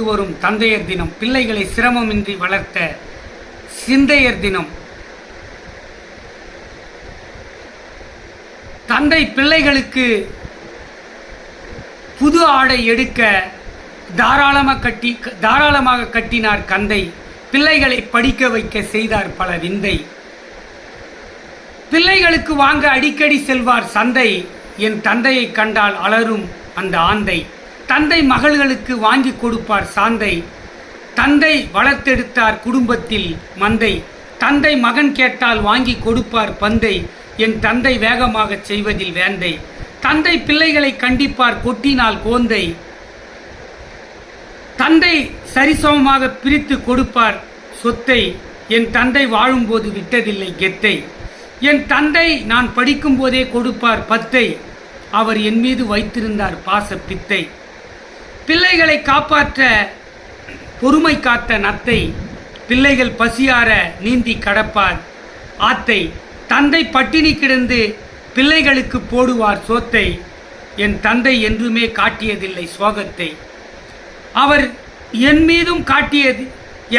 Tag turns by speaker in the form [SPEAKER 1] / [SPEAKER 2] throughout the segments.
[SPEAKER 1] வரும் தந்தையர் தினம், பிள்ளைகளை சிரமமின்றி வளர்த்த சிந்தையர் தினம். தந்தை பிள்ளைகளுக்கு புது ஆடை எடுக்க தாராளமாக கட்டினார் கந்தை. பிள்ளைகளை படிக்க வைக்க செய்தார் பல விந்தை. பிள்ளைகளுக்கு வாங்க அடிக்கடி செல்வார் சந்தை. என் தந்தையை கண்டால் அலரும் அந்த ஆந்தை. தந்தை மகள்களுக்கு வாங்கி கொடுப்பார் சாந்தை. தந்தை வளர்த்தெடுத்தார் குடும்பத்தில் மந்தை. தந்தை மகன் கேட்டால் வாங்கி கொடுப்பார் பந்தை. என் தந்தை வேகமாக செய்வதில் வேந்தை. தந்தை பிள்ளைகளை கண்டிப்பார் கொட்டினால் கோந்தை. தந்தை சரிசமமாக பிரித்து கொடுப்பார் சொத்தை. என் தந்தை வாழும்போது விட்டதில்லை கெத்தை. என் தந்தை நான் படிக்கும் போதே கொடுப்பார் பத்தை. அவர் என் மீது வைத்திருந்தார் பாச பித்தை. பிள்ளைகளை காப்பாற்ற பொறுமை காத்த நத்தை. பிள்ளைகள் பசியார நீந்தி கடப்பார் ஆத்தை. தந்தை பட்டினி கிடந்து பிள்ளைகளுக்கு போடுவார் சோத்தை. என் தந்தை என்றுமே காட்டியதில்லை சோகத்தை. அவர் என் மீதும்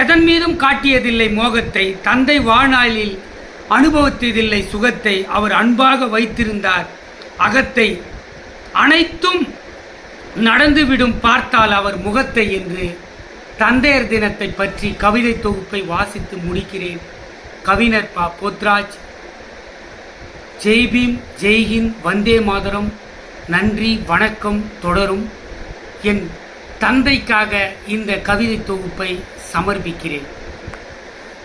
[SPEAKER 1] எதன் மீதும் காட்டியதில்லை மோகத்தை. தந்தை வாழ்நாளில் அனுபவித்ததில்லை சுகத்தை. அவர் அன்பாக வைத்திருந்தார் அகத்தை. அனைத்தும் நடந்துவிடும் பார்த்தால் அவர் முகத்தை என்று தந்தையர் தினத்தை பற்றி கவிதை தொகுப்பை வாசித்து முடிக்கிறேன். கவிஞர் ப. போத்ராஜ். ஜெய் பீம், ஜெய் ஹிந்த், வந்தே மாதரம். நன்றி, வணக்கம் தொடரும். என் தந்தைக்காக இந்த கவிதை தொகுப்பை சமர்ப்பிக்கிறேன்.